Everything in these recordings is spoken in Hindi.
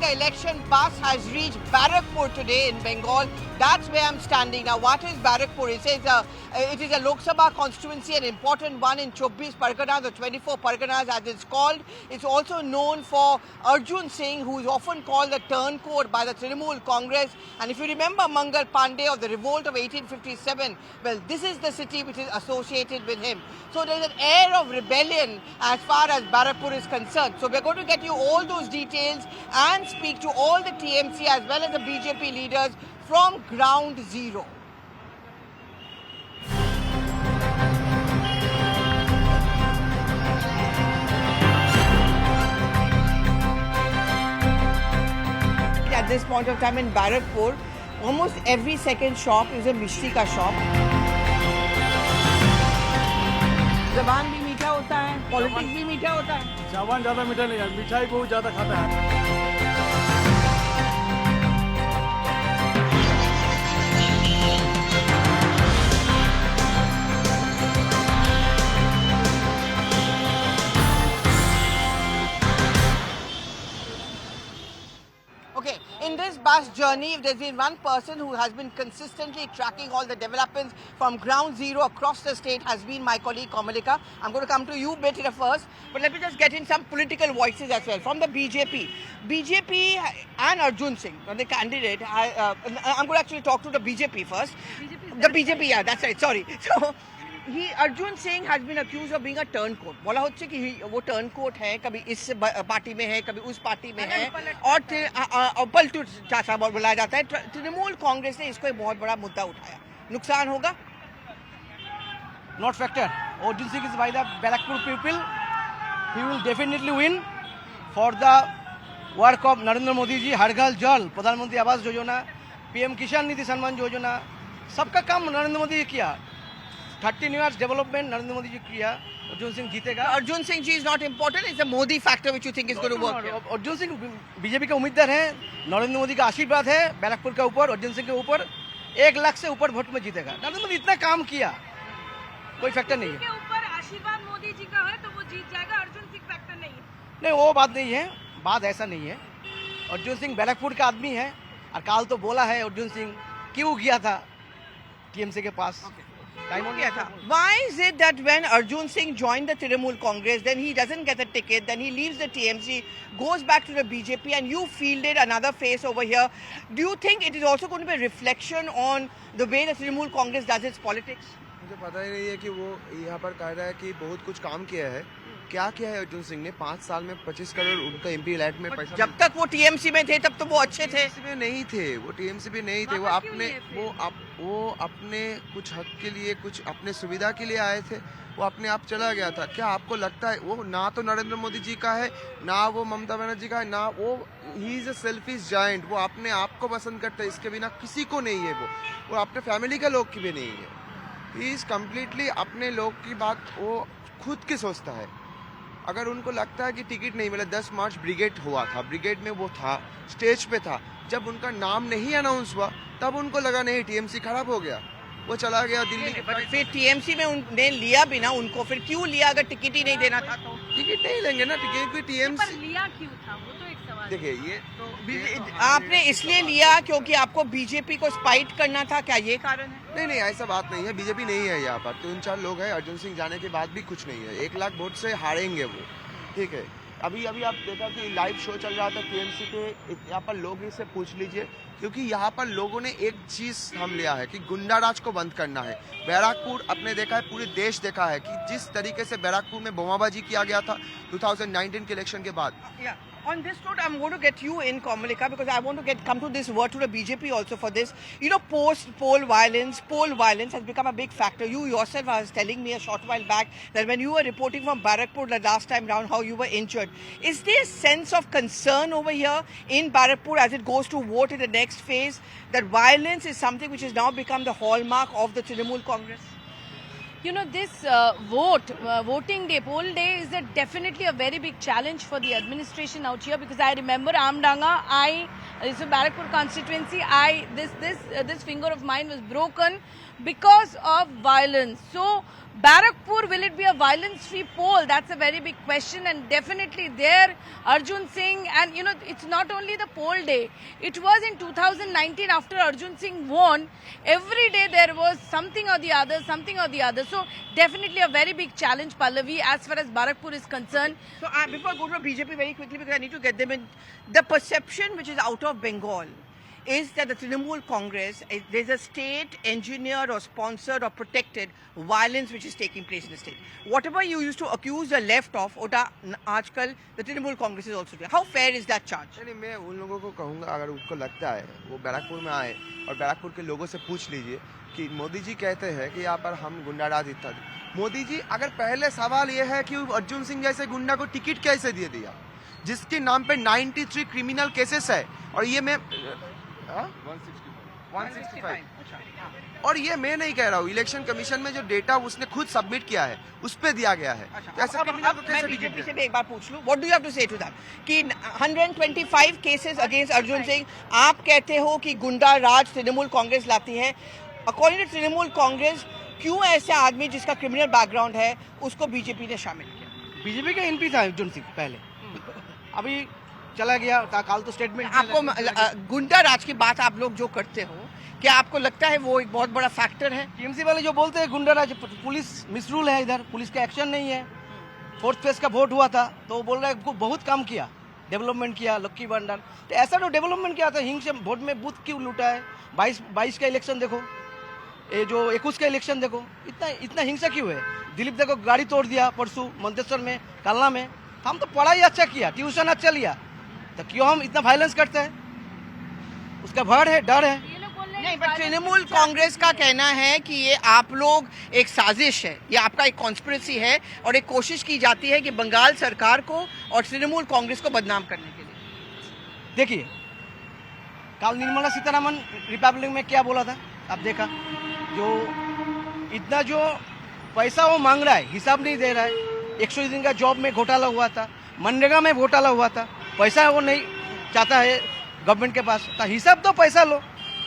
the election bus has reached Barakpur today in Bengal. That's where I'm standing. Now, what is Barakpur? It is a Lok Sabha constituency, an important one in 24 Parganas, or 24 Parganas as it's called. It's also known for Arjun Singh, who is often called the turncoat by the Trinamool Congress. And if you remember Mangal Pandey of the revolt of 1857, well, this is the city which is associated with him. So there's an air of rebellion as far as Barakpur is concerned. So we're going to get you all those details and speak to all the TMC as well as the BJP leaders from ground zero. At this point of time in Barakpur, almost every second shop is a mishti ka shop. जबान भी मीठा होता है, पॉलिटिक्स भी मीठा होता है. जबान ज़्यादा मीठा नहीं है, मिठाई बहुत ज़्यादा खाता है. Okay, in this bus journey, if there's been one person who has been consistently tracking all the developments from ground zero across the state has been my colleague Kamalika. I'm going to come to you bit first, but let me just get in some political voices as well from the BJP. BJP and Arjun Singh, the candidate, I'm going to actually talk to the BJP first. The BJP, yeah, that's right, sorry. So, Arjun Singh has been accused of being a turncoat. बोला होता है कि वो turncoat है, कभी इस पार्टी में है, कभी उस पार्टी में है, और पलटू चाचा बुलाया जाता है. तृणमूल कांग्रेस ने इसको एक बहुत बड़ा मुद्दा उठाया. नुकसान होगा? Not factor. Arjun Singh is by the Barakpur people. He will definitely win for the work of Narendra Modi ji, Har Ghar Jal, प्रधानमंत्री आवास योजना, PM किसान निधि सम्मान योजना, सबका काम नरेंद्र मोदी जी किया. 13 years development नरेंद्र मोदी जी किया. अर्जुन सिंह जीतेगा. Arjun Singh ji is not important. It's a Modi factor which you think is going to work. Arjun Singh BJP का उम्मीदवार है. नरेंद्र मोदी का आशीर्वाद है बैरकपुर के ऊपर. अर्जुन सिंह के ऊपर 1 लाख से ऊपर वोट में जीतेगा. नरेंद्र मोदी इतना काम किया, कोई फैक्टर नहीं है. के ऊपर आशीर्वाद मोदी जी का है तो वो जीत जाएगा. अर्जुन सिंह फैक्टर नहीं है. नहीं, वो बात नहीं है. बात ऐसा नहीं है. अर्जुन सिंह बैरकपुर का आदमी है और काल तो बोला है अर्जुन सिंह क्यों गया था टीएमसी के पास. Why is it that when Arjun Singh joined the Trinamool Congress, then he doesn't get a ticket, then he leaves the TMC, goes back to the BJP, and you fielded another face over here? Do you think it is also going to be a reflection on the way the Trinamool Congress does its politics? मुझे पता ही नहीं है कि वो यहाँ पर कह रहा है कि बहुत कुछ काम किया है. क्या किया है अर्जुन सिंह ने 5 साल में 25 करोड़ उनका एमपी इलेक्ट में पैसा. जब तक वो टीएमसी में थे तब तो वो अच्छे थे. टीएमसी में नहीं थे, वो टीएमसी में नहीं थे. वो अपने कुछ हक के लिए, कुछ अपने सुविधा के लिए आए थे. वो अपने आप चला गया था. क्या आपको लगता है वो ना तो नरेंद्र मोदी जी का है, ना वो ममता बनर्जी का है, ना वो he is a selfish giant. वो अपने आप को पसंद करता है, इसके बिना किसी को नहीं है. वो अपने फैमिली के लोग की भी नहीं है. ही इज कम्प्लीटली अपने लोग की बात वो खुद की सोचता है. अगर उनको लगता है कि टिकट नहीं मिला, 10 मार्च ब्रिगेड हुआ था, ब्रिगेड में वो था, स्टेज पे था. जब उनका नाम नहीं अनाउंस हुआ तब उनको लगा नहीं टीएमसी खराब हो गया, वो चला गया दिल्ली. फिर टीएमसी में उन्होंने लिया भी ना उनको. फिर क्यों लिया अगर टिकट ही नहीं देना था तो? टिकट नहीं लेंगे ना टिकट. टीएमसी लिया क्यों था वो तो एक सवाल. देखिए ये तो आपने इसलिए लिया क्योंकि आपको बीजेपी को स्पाइट करना था, क्या ये कारण है? नहीं, ऐसा बात नहीं है. बीजेपी नहीं है यहाँ पर. 3-4 लोग हैं. अर्जुन सिंह जाने के बाद भी कुछ नहीं है. 1 लाख वोट से हारेंगे वो. ठीक है. अभी आप देखा कि लाइव शो चल रहा था टीएमसी पे. यहाँ पर लोग से पूछ लीजिए, क्योंकि यहाँ पर लोगों ने एक चीज हम लिया है कि गुंडाराज को बंद करना है. बैरकपुर अपने देखा है, पूरे देश देखा है कि जिस तरीके से बैरकपुर में बोमाबाजी किया गया था 2019 के इलेक्शन के बाद. On this note, I'm going to get you in, Kamalika, because I want to come to this word to the BJP also for this. You know, poll violence has become a big factor. You yourself was telling me a short while back that when you were reporting from Barakpur the last time round, how you were injured. Is there a sense of concern over here in Barakpur as it goes to vote in the next phase, that violence is something which has now become the hallmark of the Trinamool Congress? You know, this voting day, poll day is definitely a very big challenge for the administration out here, because I remember Amdanga, it's a Barakpur constituency, this finger of mine was broken because of violence. So Barakpur, will it be a violence-free poll? That's a very big question, and definitely there, Arjun Singh, and you know, it's not only the poll day. It was in 2019 after Arjun Singh won. Every day there was something or the other, something or the other. So definitely a very big challenge, Pallavi, as far as Barakpur is concerned. So before I go to BJP very quickly, because I need to get them in, the perception which is out of Bengal is that the Trinamool Congress, there's a state engineered or sponsored or protected violence which is taking place in the state. Whatever you used to accuse the left of, Ota आजकल the Trinamool Congress is also doing. How fair is that charge? नहीं, मैं उन लोगों को कहूँगा, अगर उनको लगता है वो बैरकपुर में आए और बैरकपुर के लोगों से पूछ लीजिए कि मोदी जी कहते हैं कि यहाँ पर हम गुंडाराज इत्यादि। मोदी जी, अगर पहले सवाल ये है कि अर्जुन सिंह जैसे गुंडा को टिकट कैसे दे दिया, जिसके नाम पे 93 क्रिमिनल केसेस है, और ये मैं 165 और ये मैं नहीं कह रहा हूँ, इलेक्शन कमीशन में जो डेटा उसने खुद सबमिट किया है उस पे दिया गया है। मैं बीजेपी से भी एक बार पूछ लूं, what do you have to say to that कि 125 केसेस अगेंस्ट अर्जुन सिंह, आप कहते हो कि गुंडा राज तृणमूल कांग्रेस लाती है। अकॉर्डिंग टू तृणमूल कांग्रेस, क्यों ऐसे आदमी जिसका क्रिमिनल बैकग्राउंड है उसको बीजेपी ने शामिल किया? बीजेपी का एमपी था अर्जुन सिंह पहले, अभी चला गया, कल तो स्टेटमेंट। आपको गुंडा राज की बात आप लोग जो करते हो, क्या आपको लगता है वो एक बहुत बड़ा फैक्टर है? टीएमसी वाले जो बोलते हैं गुंडा राज, पुलिस मिसरूल है, इधर पुलिस का एक्शन नहीं है। 4th फेज का वोट हुआ था तो बोल रहा है बहुत काम किया, डेवलपमेंट किया, लक्की भंडार, तो ऐसा तो डेवलपमेंट किया था। हिंग से वोट में बूथ क्यों लूटा है? 22 का इलेक्शन देखो, ये जो 21 का इलेक्शन देखो, इतना हिंसा क्यों है? दिलीप देखो गाड़ी तोड़ दिया परसों मंतेश्वर में, कालना में। हम तो पढ़ाई अच्छा किया, ट्यूशन अच्छा लिया, तो क्यों हम इतना वायलेंस करते हैं? उसका भय है, डर है। नहीं, पर तृणमूल कांग्रेस का कहना है कि ये आप लोग एक साजिश है, ये आपका एक कॉन्स्पिरेसी है और एक कोशिश की जाती है कि बंगाल सरकार को और तृणमूल कांग्रेस को बदनाम करने के लिए। देखिए, कल निर्मला सीतारमण रिपब्लिक में क्या बोला था, आप देखा, जो इतना जो पैसा वो मांग रहा है, हिसाब नहीं दे रहा है। 100 दिन का जॉब में घोटाला हुआ था, मनरेगा में घोटाला हुआ था, पैसा वो नहीं चाहता है गवर्नमेंट के पास, तो हिसाब तो पैसा लो।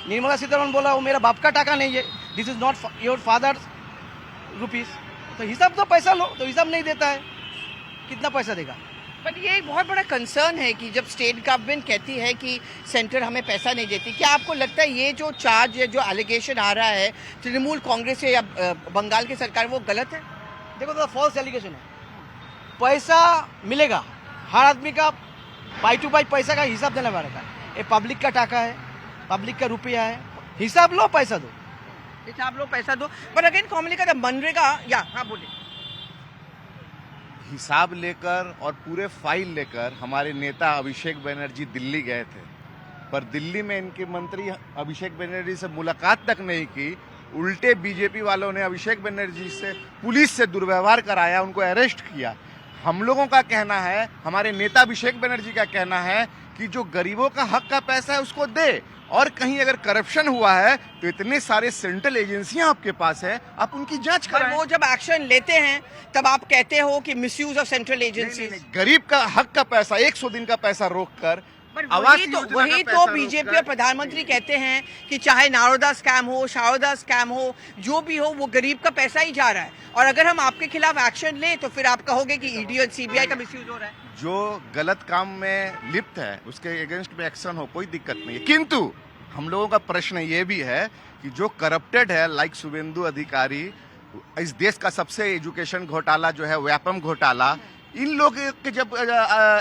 निर्मला सीतारमण बोला वो मेरा बाप का टाका नहीं है, this is not your father rupees, तो हिसाब तो पैसा लो, तो हिसाब नहीं देता है, कितना पैसा देगा? बट ये एक बहुत बड़ा कंसर्न है कि जब स्टेट गवर्नमेंट कहती है कि सेंटर हमें पैसा नहीं देती, क्या आपको लगता है ये जो चार्ज है, जो एलिगेशन आ रहा है तृणमूल कांग्रेस से या बंगाल की सरकार, वो गलत है? देखो तो फॉल्स एलिगेशन है। पैसा मिलेगा, हर आदमी का पाई टू पाई पैसा का हिसाब देना पड़ेगा। ये पब्लिक का टाका है, पब्लिक का रुपया है, हिसाब लो, पैसा दो, हिसाब लो, पैसा दो। पर अगेन कॉमली का मनरेगा, या हाँ बोलिए। हिसाब लेकर और पूरे फाइल लेकर हमारे नेता अभिषेक बनर्जी दिल्ली गए थे, पर दिल्ली में इनके मंत्री अभिषेक बनर्जी से मुलाकात तक नहीं की। उल्टे बीजेपी वालों ने अभिषेक बनर्जी से पुलिस से दुर्व्यवहार कराया, उनको अरेस्ट किया। हम लोगों का कहना है, हमारे नेता अभिषेक बनर्जी का कहना है कि जो गरीबों का हक का पैसा है उसको दे, और कहीं अगर करप्शन हुआ है तो इतने सारे सेंट्रल एजेंसियां आपके पास है, आप उनकी जांच पर कराएं। वो जब एक्शन लेते हैं तब आप कहते हो कि मिसयूज ऑफ सेंट्रल एजेंसीज। गरीब का हक का पैसा 100 दिन का पैसा रोककर वही तो बीजेपी और प्रधानमंत्री कहते हैं कि चाहे नारोदा स्कैम हो, शारदा स्कैम हो, जो भी हो, वो गरीब का पैसा ही जा रहा है, और अगर हम आपके खिलाफ एक्शन लें तो फिर आप कहोगे कि ईडी और सीबीआई का मिसयूज हो रहा है। जो गलत काम में लिप्त है उसके अगेंस्ट में एक्शन हो, कोई दिक्कत नहीं है। किंतु हम लोगों का प्रश्न ये भी है कि जो करप्टेड है, लाइक शुभेंदु अधिकारी, इस देश का सबसे एजुकेशन घोटाला जो है व्यापम घोटाला, इन लोग के जब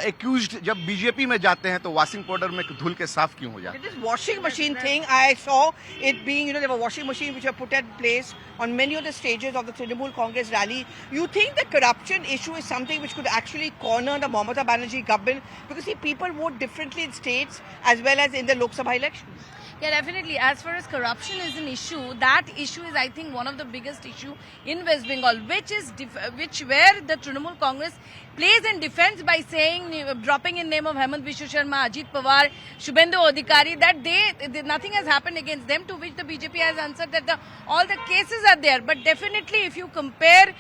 एक्यूज्ड जब बीजेपी में जाते हैं तो वॉशिंग पाउडर में धुल के साफ क्यों हो जाते हैं? This washing machine thing, I saw it being, there were washing machines which were put in place on many of the stages of the Trinamool Congress rally. You think the corruption issue is something which could actually corner the Mamata Banerjee government? Because see, people vote differently in states as well as in the Lok Sabha elections. Yeah, definitely. As far as corruption is an issue, that issue is, I think, one of the biggest issue in West Bengal, which where the Trinamool Congress plays in defense by saying, dropping in name of Hemant Biswa Sharma, Ajit Pawar, Shubhendu Adhikari, that they nothing has happened against them, to which the BJP has answered that all the cases are there. But definitely, if you compare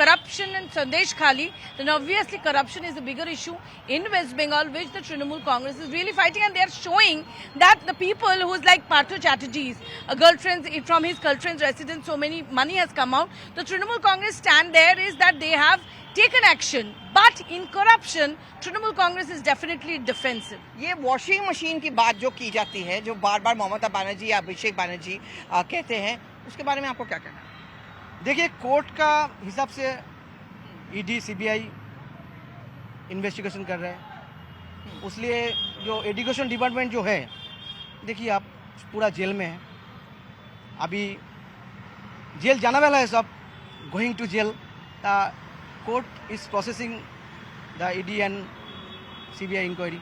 corruption and Sandesh Khali, then obviously corruption is a bigger issue in West Bengal, which the Trinamool Congress is really fighting, and they are showing that the people who's like Partho Chatterjee's girlfriends, from his girlfriend's residence, so many money has come out. The Trinamool Congress stand there is that they have taken action, but in corruption, Trinamool Congress is definitely defensive. ये वॉशिंग मशीन की बात जो की जाती है, जो बार बार ममता बनर्जी या अभिषेक बनर्जी कहते हैं, उसके बारे में आपको क्या कहना है? देखिए, कोर्ट का हिसाब से ईडी सीबीआई इन्वेस्टिगेशन कर रहे हैं, उसलिए जो एजुकेशन डिपार्टमेंट जो है, देखिए आप पूरा जेल में है, अभी जेल जाना वाला है सब, going to jail. Court is processing the ED and CBI inquiry,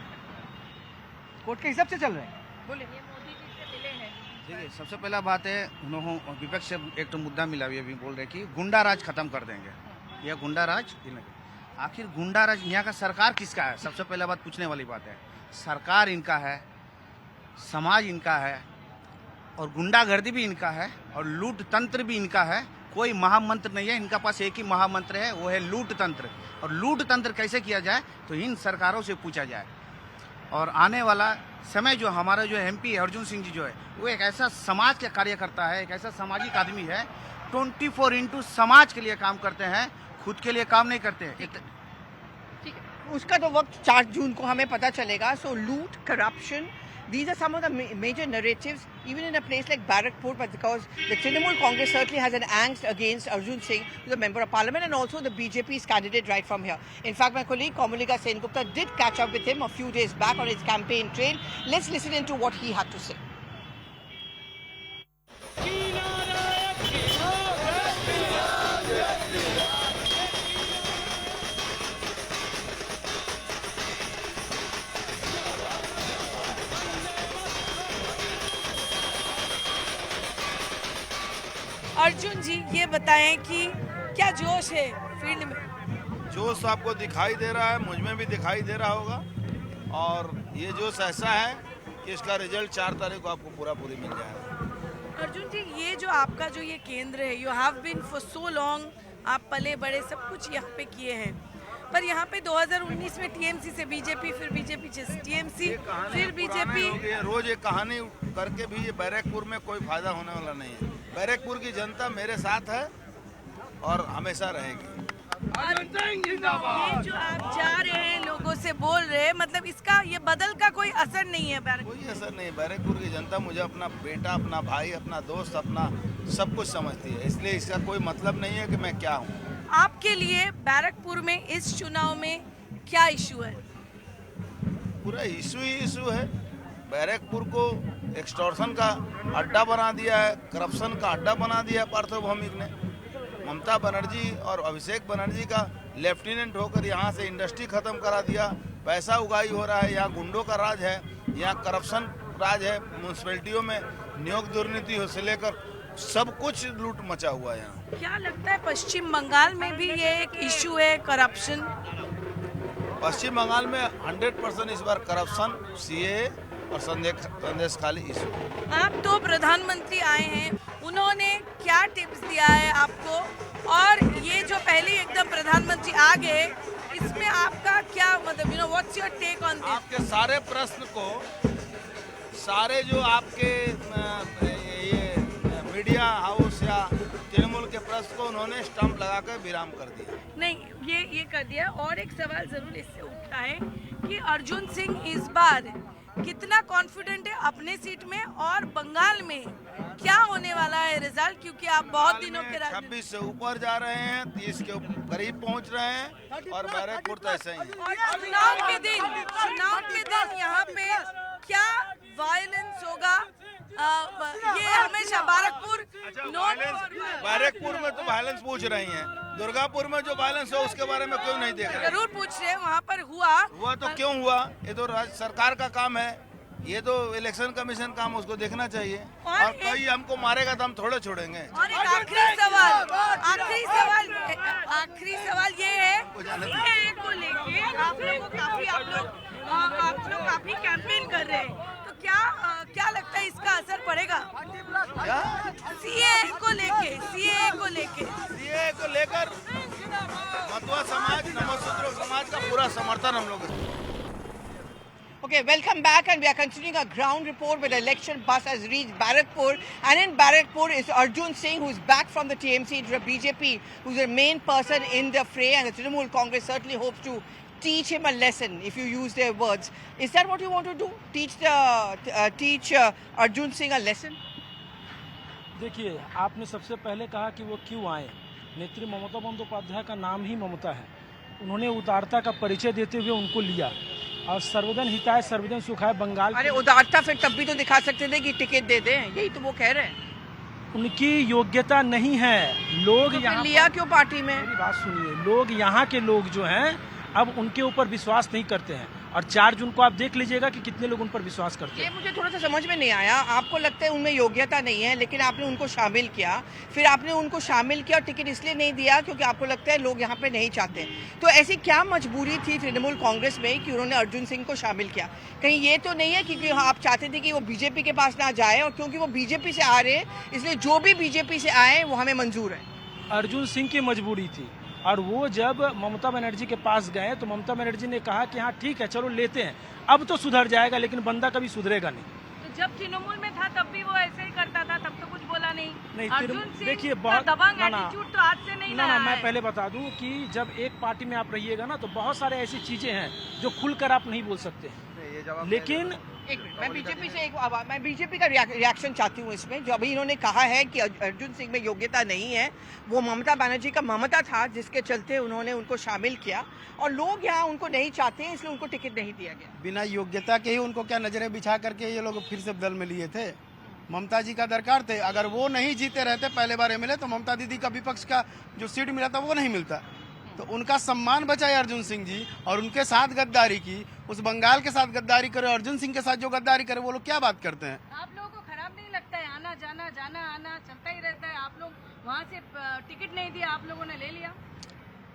court के हिसाब से चल रहे हैं। बोलिए। देखिए, सबसे पहला बात है, उन्होंने विपक्ष से एक तो मुद्दा मिला, ये भी बोल रहे कि गुंडा राज खत्म कर देंगे। यह गुंडा राज, आखिर गुंडा राज यहाँ का सरकार किसका है? सबसे पहला बात पूछने वाली बात है। सरकार इनका है, समाज इनका है, और गुंडागर्दी भी इनका है, और लूट तंत्र भी इनका है। कोई महामंत्र नहीं है इनका पास, एक ही महामंत्र है, वो है लूट तंत्र। और लूट तंत्र कैसे किया जाए तो इन सरकारों से पूछा जाए। और आने वाला समय जो हमारा जो एमपी अर्जुन सिंह जी जो है, वो एक ऐसा समाज का कार्यकर्ता है, एक ऐसा सामाजिक आदमी है, 24/7 समाज के लिए काम करते हैं, खुद के लिए काम नहीं करते हैं। ठीक है, उसका तो वक्त 4 जून को हमें पता चलेगा। सो लूट, corruption, these are some of the major narratives, even in a place like Barrackpur, but because the Trinamool Congress certainly has an angst against Arjun Singh, who's a member of parliament, and also the BJP's candidate right from here. In fact, my colleague Komalika Sengupta did catch up with him a few days back on his campaign trail. Let's listen into what he had to say. Arjun ji, ये बताएं कि क्या जोश है फील्ड में? जोश आपको दिखाई दे रहा है, मुझ में भी दिखाई दे रहा होगा, और ये जोश ऐसा है कि इसका रिजल्ट 4 तारीख को आपको पूरी मिल जाएगा। अर्जुन जी, ये जो आपका जो ये केंद्र है, you have been for so long, आप पले बड़े सब कुछ यहाँ पे किए हैं, पर यहाँ पे 2019 में टीएमसी से बीजेपी, फिर बीजेपी से टीएमसी, फिर बीजेपी। रोज एक कहानी करके भी ये बैरकपुर में कोई फायदा होने वाला नहीं है। बैरकपुर की जनता मेरे साथ है और हमेशा रहेगी। ये जो आप जा रहे हैं, लोगों से बोल रहे हैं, मतलब इसका ये बदल का कोई असर नहीं है बैरकपुर? कोई असर नहीं। बैरकपुर की जनता मुझे अपना बेटा, अपना भाई, अपना दोस्त, अपना सब कुछ समझती है, इसलिए इसका कोई मतलब नहीं है कि मैं क्या हूँ। आपके लिए बैरकपुर में इस चुनाव में क्या इशू है? पूरा इशू ही इशू है। बैरकपुर को एक्सटॉर्शन का अड्डा बना दिया है, करप्शन का अड्डा बना दिया है पार्थो भौमिक ने। ममता बनर्जी और अभिषेक बनर्जी का लेफ्टिनेंट होकर यहाँ से इंडस्ट्री खत्म करा दिया, पैसा उगाही हो रहा है, यहाँ गुंडों का राज है, यहाँ करप्शन राज है, म्यूनसिपैलिटियों में नियोग दुर्नीति से लेकर सब कुछ लूट मचा हुआ है यहाँ। क्या लगता है पश्चिम बंगाल में भी ये एक इशू है, करप्शन? पश्चिम बंगाल में 100% इस बार करप्शन, सीए और संदेश खाली इशू। आप तो प्रधानमंत्री आए हैं, उन्होंने क्या टिप्स दिया है आपको, और ये जो पहले एकदम प्रधानमंत्री आ गए, इसमें आपका क्या मतलब, you know, what's your take on this? आपके सारे प्रश्न को, सारे जो आपके ये मीडिया हाउस या तृणमूल के प्रश्न को उन्होंने स्टंप लगाकर विराम कर दिया। नहीं, ये कर दिया। और एक सवाल जरूर इससे उठता है कि अर्जुन सिंह इस बार कितना कॉन्फिडेंट है अपने सीट में, और बंगाल में क्या होने वाला है रिजल्ट, क्योंकि आप बहुत दिनों के 26 से ऊपर जा रहे हैं, 30 के करीब पहुंच रहे हैं, और बैरकपुर तो ऐसा ही है। और चुनाव के दिन यहाँ पे क्या वायलेंस होगा? ये हमेशा बैरकपुर बैरकपुर में तो वायलेंस पूछ रही हैं, दुर्गापुर में जो वायलेंस हो उसके बारे में क्यों नहीं देख रहे? जरूर पूछ रहे हैं, वहाँ पर हुआ तो क्यों हुआ? ये तो राज्य सरकार का काम है, ये तो इलेक्शन कमीशन काम, उसको देखना चाहिए। और कोई हमको मारेगा तो हम थोड़े छोड़ेंगे। और एक आखिरी सवाल ये है को लेके आप लोग काफी कैंपेन कर रहे हैं, तो क्या लगता है इसका असर पड़ेगा? सीए को लेकर मतुआ समाज, नमोसूत्रों समाज का पूरा समर्थन हम लोग। Okay, welcome back, and we are continuing our ground report where the election bus has reached Barrackpur, and in Barrackpur is Arjun Singh, who is back from the TMC into the BJP, who's the main person in the fray, and the Trinamool Congress certainly hopes to teach him a lesson, if you use their words. Is that what you want to do? Teach Arjun Singh a lesson? देखिए, आपने सबसे पहले कहा कि वो क्यों आए। नेत्री ममता बंदोपाध्याय का नाम ही ममता है। उन्होंने उदारता का परिचय देते हुए उनको लिया और सर्वजन हिताय सर्वजन सुखाय बंगाल। अरे उदारता फिर तब भी तो दिखा सकते थे कि टिकट दे दें, यही तो वो कह रहे हैं। उनकी योग्यता नहीं है। लोग तो यहाँ लिया क्यों पार्टी में? मेरी बात सुनिए, लोग यहाँ के लोग जो हैं अब उनके ऊपर विश्वास नहीं करते हैं, और 4 जून को आप देख लीजिएगा कि कितने लोग उन पर विश्वास करते ये हैं। मुझे थोड़ा सा समझ में नहीं आया। आपको लगता है उनमें योग्यता नहीं है, लेकिन आपने उनको शामिल किया, फिर आपने उनको शामिल किया और टिकट इसलिए नहीं दिया क्योंकि आपको लगता है लोग यहाँ पे नहीं चाहते। तो ऐसी क्या मजबूरी थी तृणमूल कांग्रेस में कि उन्होंने अर्जुन सिंह को शामिल किया? कहीं ये तो नहीं है क्योंकि आप चाहते थे कि वो बीजेपी के पास ना जाए, और क्योंकि वो बीजेपी से आ रहे इसलिए जो भी बीजेपी से आए वो हमें मंजूर है? अर्जुन सिंह की मजबूरी थी, और वो जब ममता बनर्जी के पास गए तो ममता बनर्जी ने कहा कि हाँ ठीक है, चलो लेते हैं, अब तो सुधर जाएगा, लेकिन बंदा कभी सुधरेगा नहीं। तो जब तृणमूल में था तब भी वो ऐसे ही करता था, तब तो कुछ बोला नहीं। अर्जुन सिंह देखिए का बहुत दबंग ना एटीट्यूड तो आज से नहीं रहा मैं है। पहले बता दूं कि जब एक पार्टी में आप रहिएगा ना तो बहुत सारे ऐसी चीजें हैं जो खुलकर आप नहीं बोल सकते हैं, लेकिन एक मिनट, मैं बीजेपी का रिएक्शन चाहती हूँ इसमें। जो अभी इन्होंने कहा है कि अर्जुन सिंह में योग्यता नहीं है, वो ममता बनर्जी का ममता था जिसके चलते उन्होंने उनको शामिल किया, और लोग यहाँ उनको नहीं चाहते हैं इसलिए उनको टिकट नहीं दिया गया। बिना योग्यता के ही उनको क्या नजरें बिछा करके ये लोग फिर से दल में लिए थे? ममता जी का दरकार थे। अगर वो नहीं जीते रहते पहले बार एमएलए, तो ममता दीदी का विपक्ष का जो सीट मिला था वो नहीं मिलता। तो उनका सम्मान बचाए अर्जुन सिंह जी, और उनके साथ गद्दारी की, उस बंगाल के साथ गद्दारी करे, अर्जुन सिंह के साथ जो गद्दारी करे, वो लोग क्या बात करते हैं? आप लोगों को खराब नहीं लगता है? आना जाना जाना आना चलता ही रहता है। आप लोग वहाँ से टिकट नहीं दिया, आप लोगों ने ले लिया।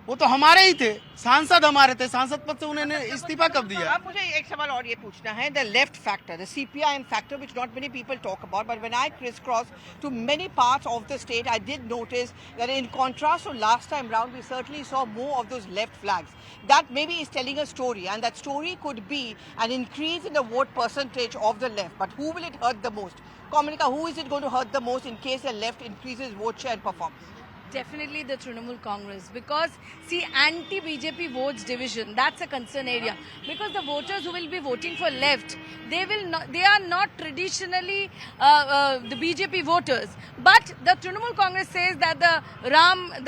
वो तो हमारे ही थे, सांसद हमारे थे, सांसद पद से उन्होंने इस्तीफा कब दिया? अब मुझे एक सवाल और ये पूछना है, the left factor, the CPIM factor, which not many people talk about, but when I crisscross to many parts of the state, I did notice that in contrast to last time round, we certainly saw more of those left flags. That maybe is telling a story, and that story could be an increase in the vote percentage of the left. But who will it hurt the most? Komalika, who is it going to hurt the most in case the left increases vote share and performance? Definitely the Trinamool Congress, because see, anti-BJP votes division, that's a concern area, because the voters who will be voting for left, they are not traditionally the BJP voters, but the Trinamool Congress says that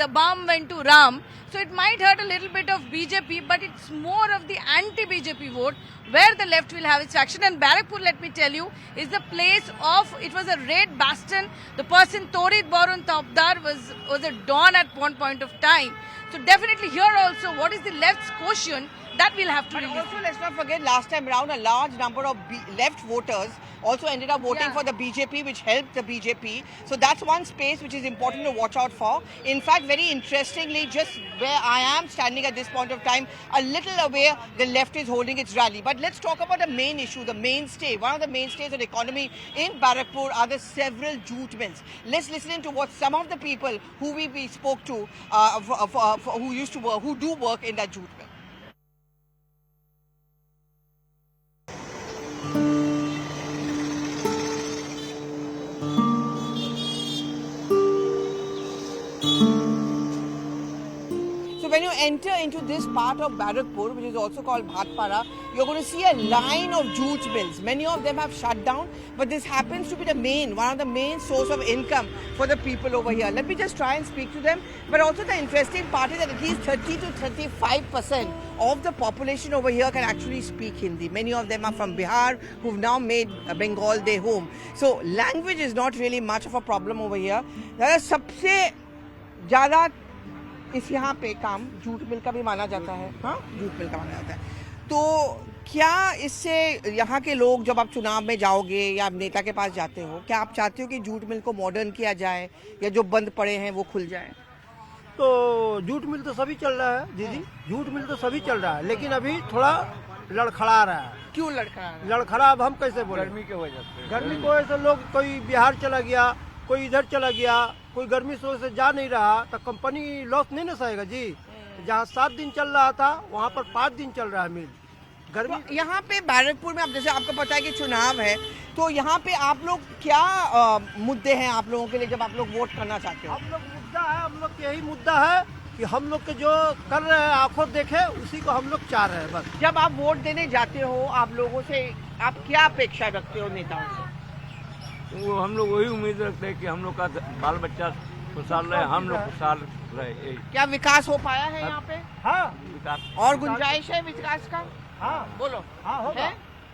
the bomb went to Ram, so it might hurt a little bit of BJP, but it's more of the anti-BJP vote where the left will have its faction. And Barrackpur, let me tell you, is the place of, it was a red bastion. The person Torit Borun Topdar was a dawn at one point of time. So definitely here also, what is the left's quotient, that we'll have to But release. also, let's not forget, last time round, a large number of left voters also ended up voting for the BJP, which helped the BJP. So that's one space which is important to watch out for. In fact, very interestingly, just where I am standing at this point of time, a little away, the left is holding its rally. But let's talk about the main issue, the mainstay. One of the mainstays of the economy in Barrackpur are the several jute mills. Let's listen in to what some of the people who we spoke to, who do work in that jute mill. So when you enter into this part of Barrackpur, which is also called Bhatpara, you're going to see a line of jute mills. Many of them have shut down, but this happens to be one of the main source of income for the people over here. Let me just try and speak to them. But also the interesting part is that at least 30 to 35% of the population over here can actually speak Hindi. Many of them are from Bihar, who've now made Bengal their home. So language is not really much of a problem over here. सबसे ज़्यादा इस यहाँ पे काम जूट मिल का भी माना जाता है। हाँ, जूट मिल का माना जाता है। तो क्या इससे यहाँ के लोग, जब आप चुनाव में जाओगे या नेता के पास जाते हो, क्या आप चाहते हो कि जूट मिल को मॉडर्न किया जाए या जो बंद पड़े हैं वो खुल जाए? तो जूट मिल तो सभी चल रहा है दीदी, जूट मिल तो सभी चल रहा है, लेकिन अभी थोड़ा लड़खड़ा रहा है। क्यों लड़खड़ा? लड़खड़ा अब हम कैसे बोले? गर्मी की वजह से। गर्मी की वजह से लोग, कोई बिहार चला गया, कोई इधर चला गया, कोई गर्मी से जा नहीं रहा, तो कंपनी लॉस नहीं ना सहेगा जी। जहाँ 7 दिन चल रहा था वहाँ पर 5 दिन चल रहा है मिल। गर्मी तो यहाँ पे बैरकपुर में अब जैसे आपको पता है कि चुनाव है, तो यहाँ पे आप लोग क्या मुद्दे हैं आप लोगों के लिए जब आप लोग वोट करना चाहते हो? हम लोग यही मुद्दा है कि हम लोग के जो कर रहे हैं आंखों देखे उसी को हम लोग चाह रहे हैं बस। जब आप वोट देने जाते हो, आप लोगों से आप क्या अपेक्षा रखते हो नेताओं से? वो हम लोग वही उम्मीद रखते हैं कि हम लोग का बाल बच्चा खुशहाल रहे, हम लोग खुशहाल रहे। क्या विकास हो पाया है यहाँ पे? हाँ, विकास और गुंजाइश है विकास का? हाँ बोलो। हाँ होगा, है?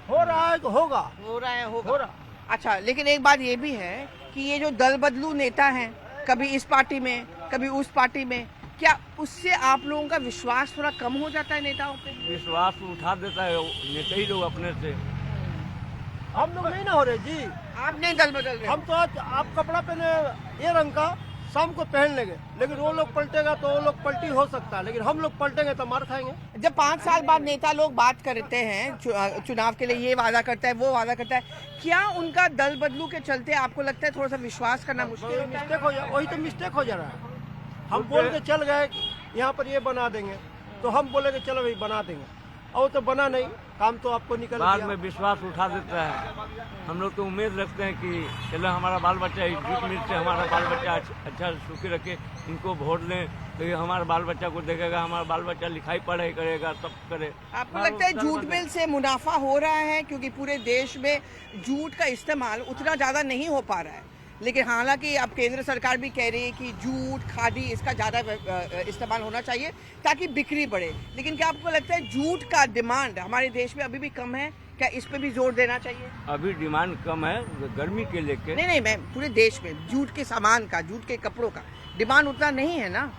हो रहा है, होगा, हो रहा है, होगा। हो रहा। अच्छा, लेकिन एक बात ये भी है कि ये जो दल बदलू नेता हैं, कभी इस पार्टी में कभी उस पार्टी में, क्या उससे आप लोगों का विश्वास थोड़ा कम हो जाता है नेताओं पे? विश्वास उठा देता है नेता ही लोग अपने से। हम लोग नहीं ना हो रहे जी, आप नहीं दल बदल रहे? हम तो आज आप कपड़ा पहने ये रंग का शाम को पहन लेंगे, लेकिन वो लोग पलटेगा तो वो लोग पलटी हो सकता है, लेकिन हम लोग पलटेंगे तो मार खाएंगे। जब 5 साल बाद नेता लोग बात करते हैं चुनाव के लिए, ये वादा करता है वो वादा करता है, क्या उनका दल बदलू के चलते आपको लगता है थोड़ा सा विश्वास करना मुश्किल होता है? मिस्टेक हो जा, वही तो मिस्टेक हो जा रहा है। हम बोल के चल गए यहाँ पर ये बना देंगे, तो हम बोलेंगे चलो भाई बना देंगे, और तो बना नहीं, काम तो आपको निकल बाद गया। में विश्वास उठा देता है। हम लोग तो उम्मीद रखते हैं कि चलो हमारा बाल बच्चा एकजुट मिल से हमारा बाल बच्चा अच्छा सुखी रखे, इनको वोट दें तो ये हमारे बाल बच्चा को देखेगा, हमारा बाल बच्चा लिखाई पढ़ाई करेगा, सब करे। आपको लगता है जूट मिल से मुनाफा हो रहा है? क्योंकि पूरे देश में जूट का इस्तेमाल उतना ज़्यादा नहीं हो पा रहा है, लेकिन हालांकि अब केंद्र सरकार भी कह रही है कि जूट खादी इसका ज़्यादा इस्तेमाल होना चाहिए ताकि बिक्री बढ़े। लेकिन क्या आपको लगता है जूट का डिमांड हमारे देश में अभी भी कम है? क्या इस पे भी जोर देना चाहिए? अभी डिमांड कम है गर्मी के लेके। नहीं, मैम, पूरे देश में जूट के सामान का, जूट के कपड़ों का डिमांड उतना नहीं है ना?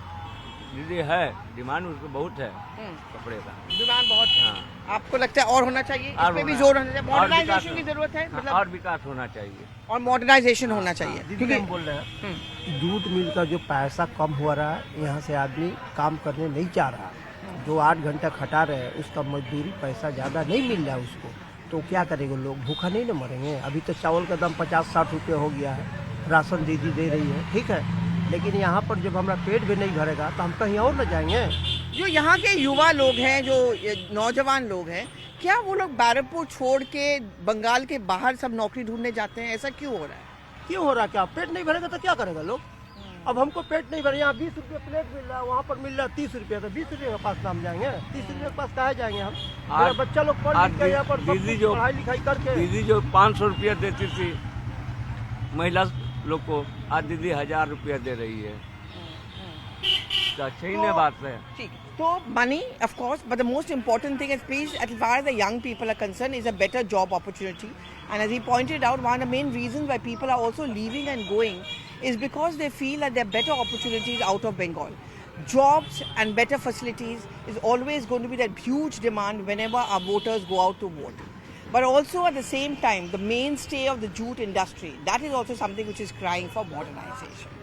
दीदी है डिमांड, उसको बहुत है कपड़े का डिमांड बहुत है। हाँ। आपको लगता है और होना चाहिए? इस पे भी जोर होना चाहिए, मॉडर्नाइजेशन की जरूरत है, मतलब और विकास होना चाहिए और मॉडर्नाइजेशन होना चाहिए। क्योंकि हम बोल रहे हैं जूट मिल का जो पैसा कम हो रहा है, यहाँ से आदमी काम करने नहीं चाह रहा, जो 8 घंटा खटा रहे हैं उसका मजदूरी पैसा ज़्यादा नहीं मिल रहा है उसको, तो क्या करेंगे लोग? भूखा नहीं ना मरेंगे? अभी तो चावल का दाम 50-60 रुपये हो गया है, राशन दीदी दे रही है, ठीक है, लेकिन यहाँ पर जब हमारा पेट भी नहीं भरेगा तो हम कहीं और न जाएंगे। जो यहाँ के युवा लोग हैं, जो नौजवान लोग हैं, क्या वो लोग बैरकपुर छोड़ के बंगाल के बाहर सब नौकरी ढूंढने जाते हैं? ऐसा क्यों हो रहा है? क्यों हो रहा है? क्या पेट नहीं भरेगा तो क्या करेगा लोग? अब हमको पेट नहीं भरे, यहाँ 20 रुपये प्लेट मिल रहा है, वहाँ पर मिल रहा है 30 रुपये, तो 20 रुपये के पास हम जाएंगे? 30 रुपये के पास कहाँ जाएंगे हम? मेरा बच्चा लोग पढ़ लिख के यहाँ पर सब दीदी कुछ जो पढ़ाई लिखाई करके, दीदी जो 500 रुपया देती थी महिला लोग को, आज दीदी 1000 रुपया दे रही है। तो अच्छी नहीं बात है। ठीक, तो money, of course, but the most important thing is, please, as far as the young people are concerned, is a better job opportunity. And as he pointed out, one of the main reasons why people are also leaving and going is because they feel that there are better opportunities out of Bengal. Jobs and better facilities is always going to be that huge demand whenever our voters go out to vote. But also at the same time, the mainstay of the jute industry, that is also something which is crying for modernization.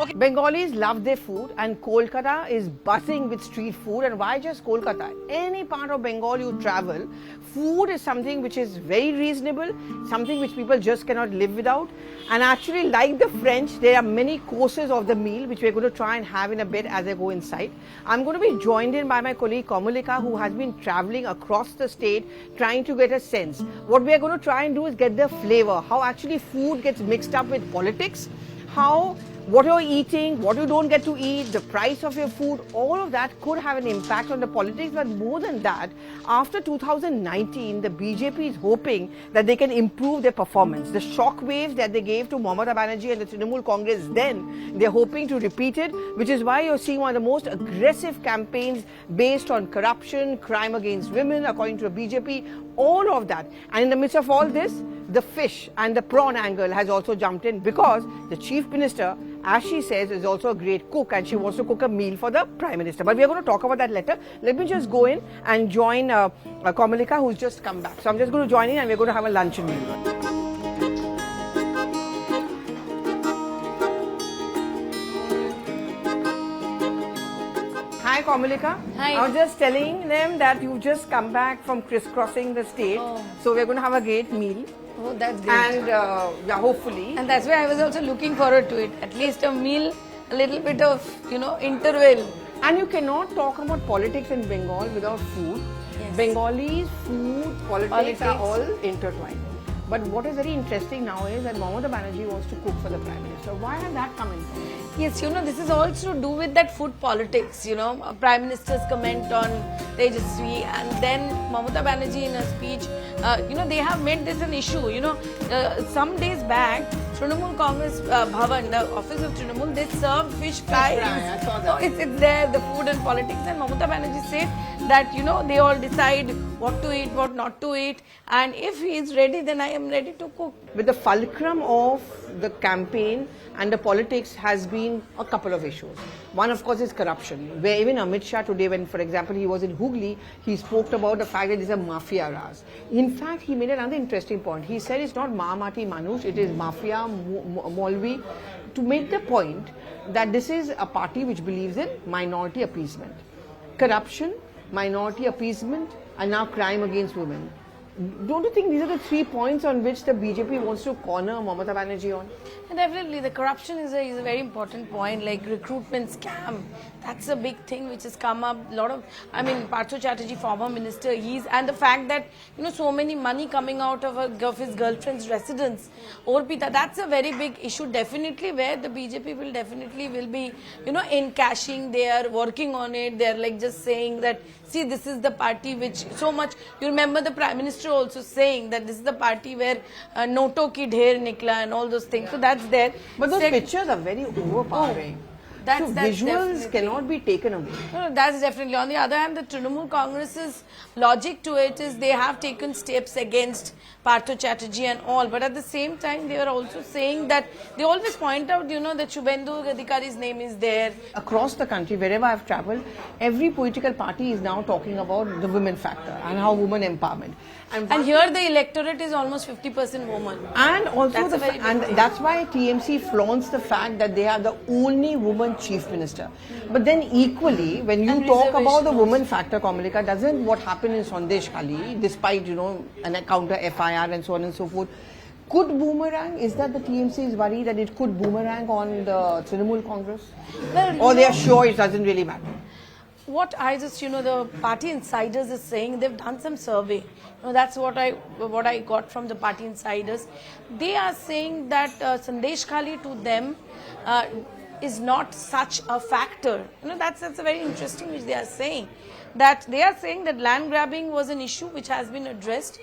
Okay. Bengalis love their food, and Kolkata is buzzing with street food. And why just Kolkata? Any part of Bengal you travel, food is something which is very reasonable, something which people just cannot live without. And actually, like the French, there are many courses of the meal which we're going to try and have in a bit as I go inside. I'm going to be joined in by my colleague Komalika, who has been traveling across the state trying to get a sense. What we are going to try and do is get the flavor, how actually food gets mixed up with politics, how what you're eating, what you don't get to eat, the price of your food, all of that could have an impact on the politics. But more than that, after 2019, the BJP is hoping that they can improve their performance. The shock waves that they gave to Mamata Banerjee and the Trinamool Congress then, they're hoping to repeat it, which is why you're seeing one of the most aggressive campaigns based on corruption, crime against women, according to the BJP, all of that. And in the midst of all this, the fish and the prawn angle has also jumped in, because the Chief Minister, as she says, is also a great cook and she wants to cook a meal for the Prime Minister. But we are going to talk about that later. Let me just go in and join Komalika, who's just come back. So I'm just going to join in and we're going to have a luncheon meal. Hi Komalika. Hi. I was just telling them that you've just come back from crisscrossing the state. Oh. So we're going to have a great meal. Oh, that's great. And yeah, hopefully. And that's why I was also looking forward to it. At least a meal, a little bit of, interval And you cannot talk about politics in Bengal without food. Yes. Bengalis, food, politics are Politics. all intertwined. But what is very interesting now is that Mamata Banerjee wants to cook for the Prime Minister. Why has that come in? Yes, this is also to do with that food politics, Prime Minister's comment on Tejaswi, and then Mamata Banerjee in her speech, they have made this an issue, some days back, Trinamool Congress Bhavan, the office of Trinamool, they served fish fry. I saw that. So it's there, the food and politics, and Mamata Banerjee said that, they all decide what to eat, what not to eat, and if he is ready, then I am ready to cook. But the fulcrum of the campaign and the politics has been a couple of issues. One, of course, is corruption, where even Amit Shah today, when, for example, he was in Hooghly, he spoke about the fact that there's a mafia ras. In fact, he made another interesting point. He said it's not Mahamati Manush, it is mafia, Molvi, to make the point that this is a party which believes in minority appeasement. Corruption, minority appeasement, and now crime against women. Don't you think these are the 3 points on which the BJP wants to corner Mamata Banerjee on? And definitely, the corruption is a very important point, like recruitment scam. That's a big thing which has come up. Partho Chatterjee, former minister, and the fact that, so many money coming out of his girlfriend's residence, Orpita, that's a very big issue, definitely, where the BJP will be, encashing. They are working on it. They are like just saying that, see, this is the party which so much, you remember the Prime Minister also saying that this is the party where Noto ki dher nikla and all those things. So that's there. But those pictures are very overpowering. That's visuals definitely cannot be taken away. No, that's definitely. On the other hand, the Trinamool Congress's logic to it is they have taken steps against Partho Chatterjee and all. But at the same time, they are also saying that they always point out, that Shubhendu Adhikari's name is there. Across the country, wherever I've traveled, every political party is now talking about the women factor and how women empowerment. And here the electorate is almost 50% woman. And also, That's that's why TMC flaunts the fact that they are the only woman chief minister. But then equally, when you talk about the woman factor, Kamalika, doesn't what happened in Sandesh Khali, despite, an counter FIR and so on and so forth, could boomerang? Is that the TMC is worried that it could boomerang on the Trinamool Congress? Well, or they are sure it doesn't really matter? What I just, the party insiders is saying, they've done some survey. That's what I got from the party insiders. They are saying that Sandesh Khali to them is not such a factor. That's a very interesting which they are saying. That they are saying that land grabbing was an issue which has been addressed.